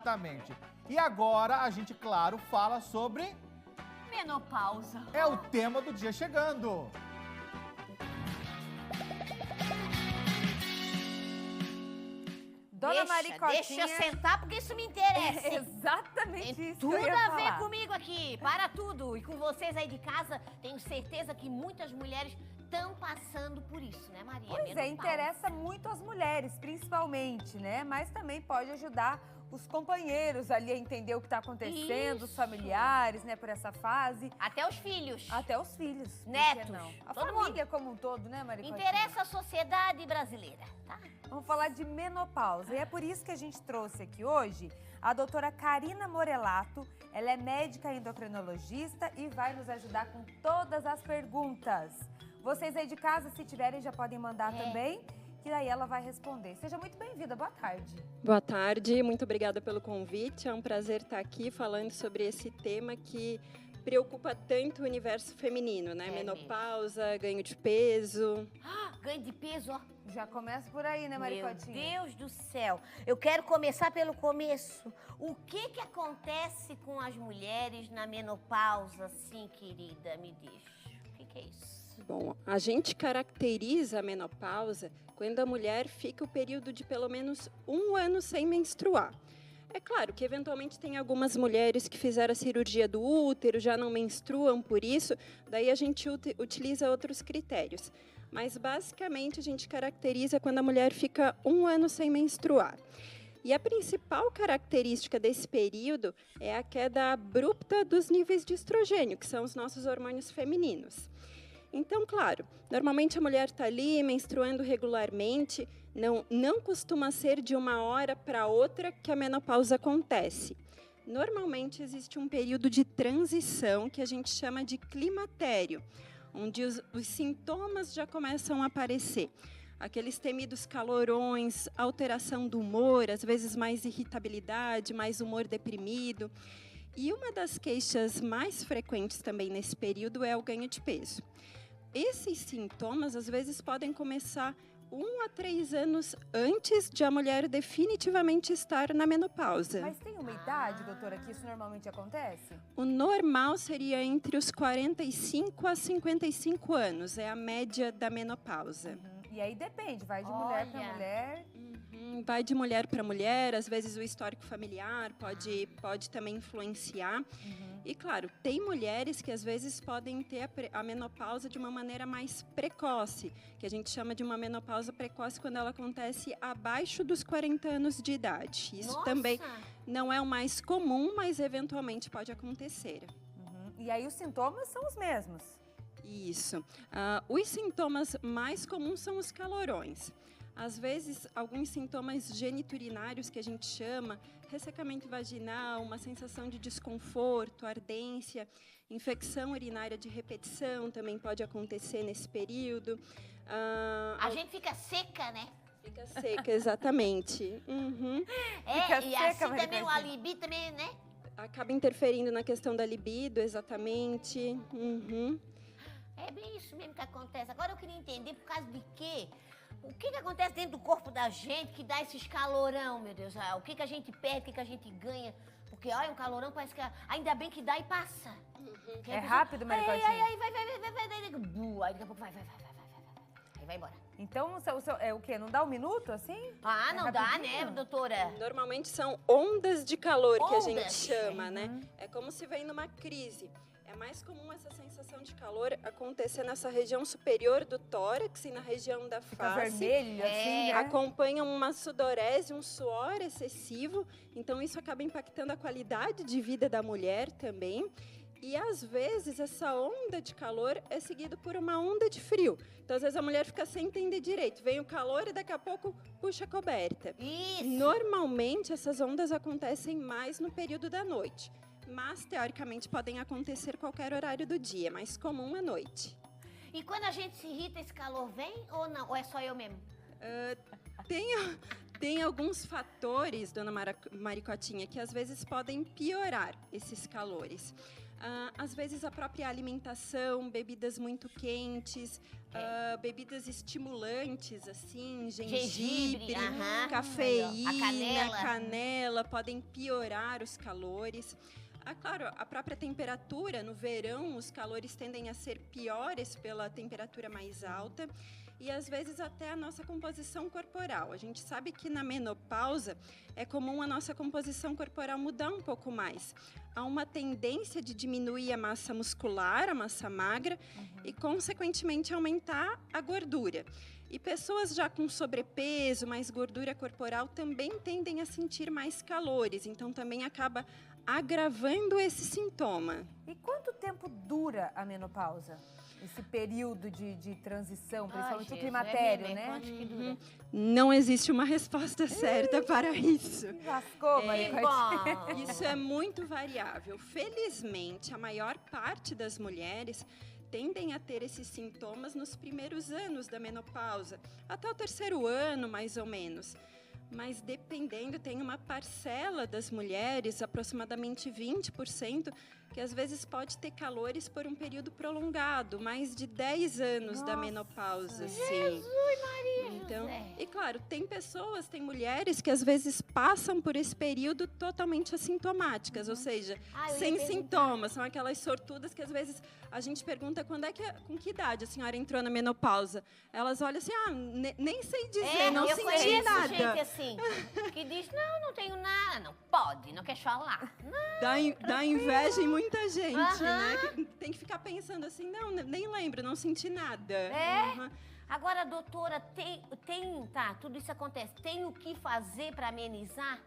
Exatamente. E agora a gente, claro, fala sobre... Menopausa. É o tema do dia chegando. Dona Maricotinha... Deixa eu sentar porque isso me interessa. Exatamente Tem isso tudo que eu ia a ver falar. comigo aqui, para tudo. E com vocês aí de casa, tenho certeza que muitas mulheres estão passando por isso, né, Maria? Pois é, Menopausa. interessa muito as mulheres, principalmente, né? Mas também pode ajudar os companheiros ali a entender o que está acontecendo, os Isso. familiares, né, por essa fase. Até os filhos. Até os filhos. por que Netos, não? A todo família como um todo, né, Maricotinha? Interessa a sociedade brasileira, tá? Vamos falar de menopausa. E é por isso que a gente trouxe aqui hoje a doutora Karina Morelato. Ela é médica endocrinologista e vai nos ajudar com todas as perguntas. Vocês aí de casa, se tiverem, já podem mandar também, que daí ela vai responder. Seja muito bem-vinda. Boa tarde. Boa tarde, muito obrigada pelo convite. É um prazer estar aqui falando sobre esse tema que preocupa tanto o universo feminino, né? Menopausa, ganho de peso. Ganho de peso, ó. Já começa por aí, né, Maricotinha? Meu Deus do céu. Eu quero começar pelo começo. O que acontece com as mulheres na menopausa, assim, querida? Me diz. O que é isso? Bom, a gente caracteriza a menopausa quando a mulher fica o período de pelo menos 1 ano sem menstruar. É claro que, eventualmente, tem algumas mulheres que fizeram a cirurgia do útero, já não menstruam por isso, daí a gente utiliza outros critérios. Mas, basicamente, a gente caracteriza quando a mulher fica 1 ano sem menstruar. E a principal característica desse período é a queda abrupta dos níveis de estrogênio, que são os nossos hormônios femininos. Então, claro, normalmente a mulher está ali menstruando regularmente, não costuma ser de uma hora para outra que a menopausa acontece. Normalmente existe um período de transição que a gente chama de climatério, onde os sintomas já começam a aparecer. Aqueles temidos calorões, alteração do humor, às vezes mais irritabilidade, mais humor deprimido. E uma das queixas mais frequentes também nesse período é o ganho de peso. Esses sintomas, às vezes, podem começar 1 a 3 anos antes de a mulher definitivamente estar na menopausa. Mas tem uma idade, doutora, que isso normalmente acontece? O normal seria entre os 45 a 55 anos, é a média da menopausa. E aí depende, vai de mulher para mulher. Vai de mulher para mulher, às vezes o histórico familiar pode também influenciar. E, claro, tem mulheres que às vezes podem ter a menopausa de uma maneira mais precoce, que a gente chama de uma menopausa precoce quando ela acontece abaixo dos 40 anos de idade. Isso também não é o mais comum, mas eventualmente pode acontecer. E aí os sintomas são os mesmos? Isso. Os sintomas mais comuns são os calorões. Às vezes, alguns sintomas geniturinários que a gente chama, ressecamento vaginal, uma sensação de desconforto, ardência, infecção urinária de repetição também pode acontecer nesse período. A gente fica seca, né? Fica seca, exatamente. Fica E seca, assim também o Maricotinha. libido também, né? Acaba interferindo na questão da libido, exatamente. É bem isso mesmo que acontece. Agora eu queria entender por causa de quê? O que acontece dentro do corpo da gente que dá esses calorão, meu Deus? O que a gente perde, o que a gente ganha? Porque, olha, um calorão parece que ainda bem que dá e passa. É rápido, Maricotinha? Aí vai, aí daqui a pouco vai. Aí vai embora. Então, é o quê? Não dá 1 minuto, assim? Ah, não dá, rapidinho? né, doutora? Normalmente são ondas de calor que a gente Ondas. chama, né? É como se vem numa crise. É mais comum essa sensação de calor acontecer nessa região superior do tórax e na região da Fica face. vermelho, assim, né? Acompanha uma sudorese, um suor excessivo. Então, isso acaba impactando a qualidade de vida da mulher também. E, às vezes, essa onda de calor é seguida por uma onda de frio. Então, às vezes, a mulher fica sem entender direito. Vem o calor e, daqui a pouco, puxa a coberta. Isso. Normalmente, essas ondas acontecem mais no período da noite. Mas, teoricamente, podem acontecer qualquer horário do dia. Mais comum à noite. E quando a gente se irrita, esse calor vem ou não? Ou é só eu mesmo? Tem alguns fatores, dona Maricotinha, que às vezes podem piorar esses calores. Às vezes a própria alimentação, bebidas muito quentes, bebidas estimulantes, assim, gengibre, aham, cafeína, a canela, podem piorar os calores. Claro, a própria temperatura, no verão, os calores tendem a ser piores pela temperatura mais alta. E, às vezes, até a nossa composição corporal. A gente sabe que na menopausa é comum a nossa composição corporal mudar um pouco mais. Há uma tendência de diminuir a massa muscular, a massa magra, e, consequentemente, aumentar a gordura. E pessoas já com sobrepeso, mais gordura corporal, também tendem a sentir mais calores. Então, também acaba agravando esse sintoma. E quanto tempo dura a menopausa? Esse período de transição, principalmente o climatério, né? Quanto que dura? Não existe uma resposta certa para isso. Lascou, Maricotinha. Isso é muito variável. Felizmente, a maior parte das mulheres tendem a ter esses sintomas nos primeiros anos da menopausa, até o 3º ano, mais ou menos. Mas dependendo, tem uma parcela das mulheres, aproximadamente 20%, que às vezes pode ter calores por um período prolongado, mais de 10 anos da menopausa. Jesus, Maria Então, José. e claro, tem pessoas, tem mulheres que às vezes passam por esse período totalmente assintomáticas, ou seja, Ah, eu ia sem perguntar. sintomas, são aquelas sortudas que às vezes a gente pergunta com que idade a senhora entrou na menopausa. Elas olham assim, nem sei dizer, não eu senti conheço nada. gente assim, que diz, não tenho nada. Não pode, não quer falar. Dá inveja em muita gente, Aham. né? Que tem que ficar pensando assim, não, nem lembro, não senti nada. É? Uhum. Agora, doutora, tudo isso acontece. Tem o que fazer para amenizar?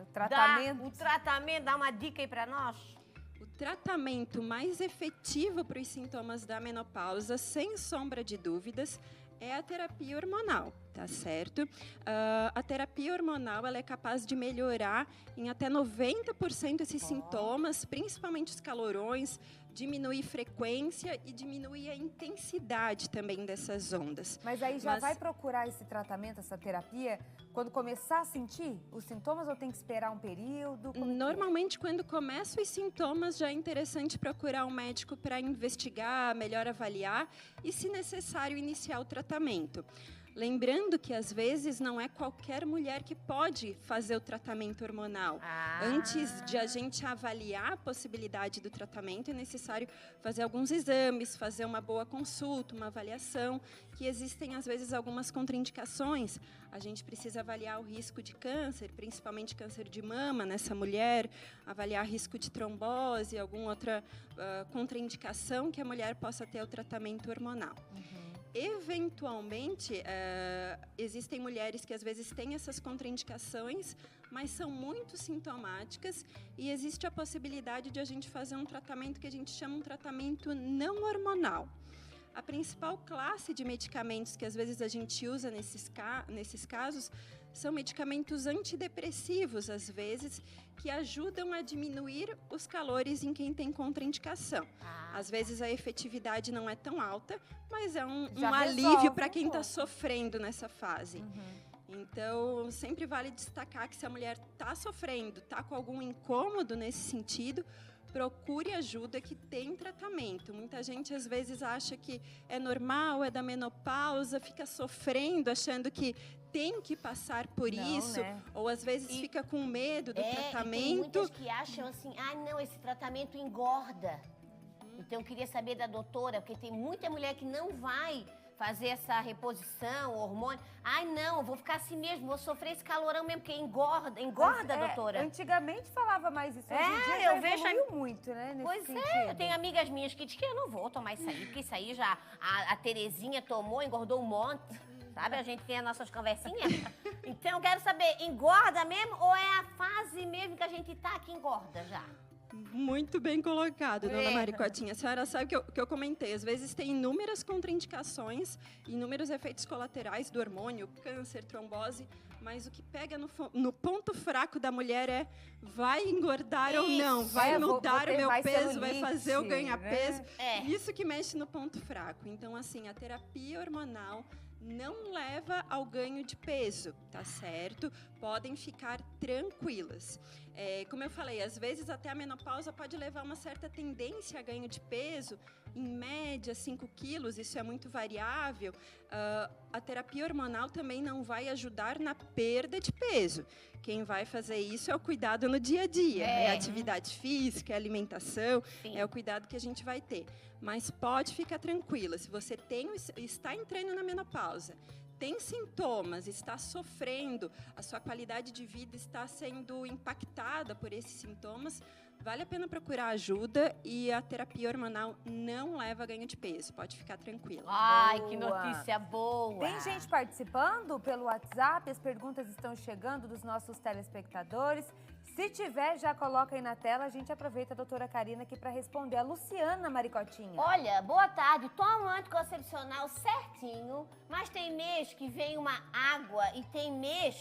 O tratamento. O tratamento, dá uma dica aí para nós? O tratamento mais efetivo para os sintomas da menopausa, sem sombra de dúvidas, é a terapia hormonal, tá certo? A terapia hormonal ela é capaz de melhorar em até 90% esses sintomas, principalmente os calorões, diminuir frequência e diminuir a intensidade também dessas ondas. Mas aí já vai procurar esse tratamento, essa terapia, quando começar a sentir os sintomas ou tem que esperar um período? Normalmente, quando começam os sintomas, já é interessante procurar um médico para investigar, melhor avaliar e, se necessário, iniciar o tratamento. Lembrando que, às vezes, não é qualquer mulher que pode fazer o tratamento hormonal. Antes de a gente avaliar a possibilidade do tratamento, é necessário fazer alguns exames, fazer uma boa consulta, uma avaliação, que existem, às vezes, algumas contraindicações. A gente precisa avaliar o risco de câncer, principalmente câncer de mama nessa mulher, avaliar risco de trombose, alguma outra contraindicação que a mulher possa ter ao tratamento hormonal. Eventualmente, existem mulheres que às vezes têm essas contraindicações, mas são muito sintomáticas e existe a possibilidade de a gente fazer um tratamento que a gente chama um tratamento não hormonal. A principal classe de medicamentos que às vezes a gente usa nesses casos são medicamentos antidepressivos, às vezes, que ajudam a diminuir os calores em quem tem contraindicação. Às vezes a efetividade não é tão alta, mas é um alívio para quem está sofrendo nessa fase. Então, sempre vale destacar que se a mulher está sofrendo, está com algum incômodo nesse sentido, procure ajuda que tem tratamento. Muita gente, às vezes, acha que é normal, é da menopausa, fica sofrendo, achando que tem que passar por isso, né? Ou às vezes fica com medo do tratamento. E tem muitas que acham assim, não, esse tratamento engorda. Então, eu queria saber da doutora, porque tem muita mulher que não vai fazer essa reposição, hormônio. Não, eu vou ficar assim mesmo, vou sofrer esse calorão mesmo, porque engorda. Engorda, doutora? Antigamente falava mais isso, hoje em dia eu vejo muito, né, nesse Pois sentido. Eu tenho amigas minhas que dizem que eu não vou tomar isso aí, porque isso aí já, a Terezinha tomou, engordou um monte, sabe? A gente tem as nossas conversinhas. Então, eu quero saber, engorda mesmo ou é a fase mesmo que a gente tá que engorda já? Muito bem colocado, dona Maricotinha. A senhora sabe que eu comentei, às vezes tem inúmeras contraindicações, inúmeros efeitos colaterais do hormônio, câncer, trombose, mas o que pega no ponto fraco da mulher é vai engordar ou não, vai mudar o meu peso, vai fazer eu ganhar peso. Isso que mexe no ponto fraco. Então, assim, a terapia hormonal não leva ao ganho de peso, tá certo? Podem ficar tranquilas. Como eu falei, às vezes até a menopausa pode levar uma certa tendência a ganho de peso, em média 5 quilos, isso é muito variável. A terapia hormonal também não vai ajudar na perda de peso. Quem vai fazer isso é o cuidado no dia a dia, é a atividade física, é a alimentação, é o cuidado que a gente vai ter. Mas pode ficar tranquila, se você está entrando na menopausa, tem sintomas, está sofrendo, a sua qualidade de vida está sendo impactada por esses sintomas, vale a pena procurar ajuda e a terapia hormonal não leva a ganho de peso, pode ficar tranquila. Ai, que notícia boa! Tem gente participando pelo WhatsApp, as perguntas estão chegando dos nossos telespectadores. Se tiver, já coloca aí na tela, a gente aproveita a doutora Karina aqui para responder. A Luciana Maricotinha. Olha, boa tarde, toma um anticoncepcional certinho, mas tem mês que vem uma água e tem mês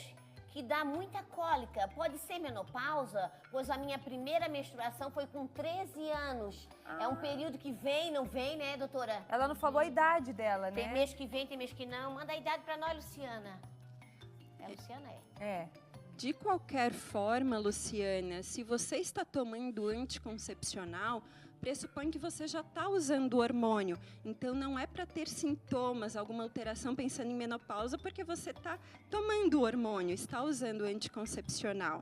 que dá muita cólica. Pode ser menopausa, pois a minha primeira menstruação foi com 13 anos. É um período que vem, não vem, né, doutora? Ela não falou a idade dela, né? Tem mês que vem, tem mês que não. Manda a idade pra nós, Luciana. É, Luciana É. De qualquer forma, Luciana, se você está tomando anticoncepcional, pressupõe que você já está usando o hormônio. Então, não é para ter sintomas, alguma alteração pensando em menopausa, porque você está tomando o hormônio, está usando o anticoncepcional.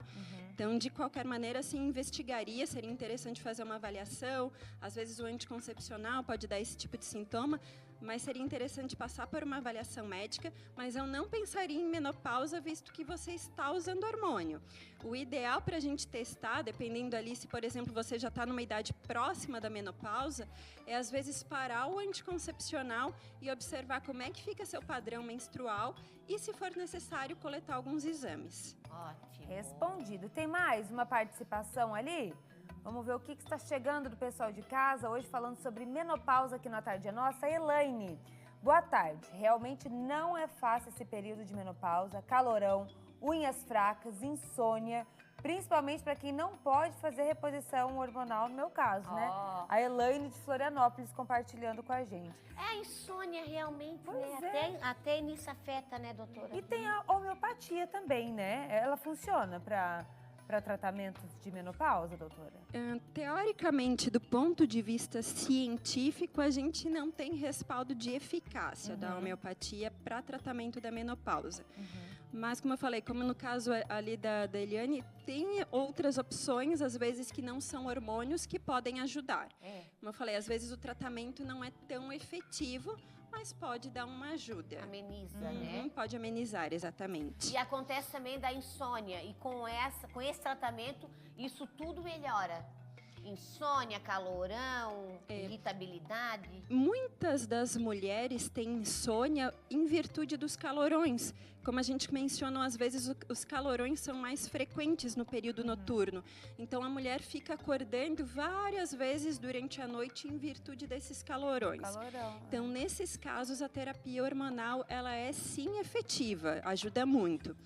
Então, de qualquer maneira, se investigaria, seria interessante fazer uma avaliação. Às vezes, o anticoncepcional pode dar esse tipo de sintoma, mas seria interessante passar por uma avaliação médica, mas eu não pensaria em menopausa, visto que você está usando hormônio. O ideal para a gente testar, dependendo ali se, por exemplo, você já está numa idade próxima da menopausa, é às vezes parar o anticoncepcional e observar como é que fica seu padrão menstrual e, se for necessário, coletar alguns exames. Ótimo. Respondido. Tem mais uma participação ali? Vamos ver o que está chegando do pessoal de casa. Hoje falando sobre menopausa aqui na Tarde é Nossa. Elaine, boa tarde. Realmente não é fácil esse período de menopausa. Calorão, unhas fracas, insônia. Principalmente para quem não pode fazer reposição hormonal, no meu caso, né? A Elaine de Florianópolis compartilhando com a gente. É a insônia realmente, Pois né? Até nisso afeta, né, doutora? E tem a homeopatia também, né? Ela funciona para tratamentos de menopausa, doutora? Teoricamente, do ponto de vista científico, a gente não tem respaldo de eficácia da homeopatia para tratamento da menopausa. Mas, como eu falei, como no caso ali da Eliane, tem outras opções, às vezes, que não são hormônios, que podem ajudar. Como eu falei, às vezes o tratamento não é tão efetivo, mas pode dar uma ajuda. Ameniza, né? Pode amenizar, exatamente. E acontece também da insônia. E com esse tratamento, isso tudo melhora. Insônia, calorão, irritabilidade. Muitas das mulheres têm insônia em virtude dos calorões. Como a gente mencionou, às vezes os calorões são mais frequentes no período noturno. Então, a mulher fica acordando várias vezes durante a noite em virtude desses calorões. Então, nesses casos, a terapia hormonal ela é sim efetiva, ajuda muito.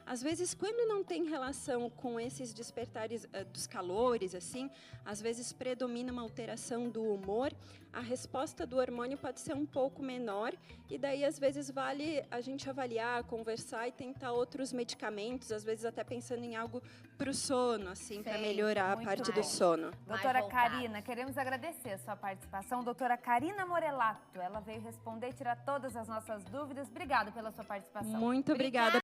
Às vezes, quando não tem relação com esses despertares dos calores, assim, às vezes predomina uma alteração do humor, a resposta do hormônio pode ser um pouco menor e daí, às vezes, vale a gente avaliar, conversar e tentar outros medicamentos, às vezes até pensando em algo para o sono, assim, para melhorar a parte do sono. Doutora Karina, queremos agradecer a sua participação. Doutora Karina Morelato, ela veio responder e tirar todas as nossas dúvidas. Obrigada pela sua participação. Muito obrigada.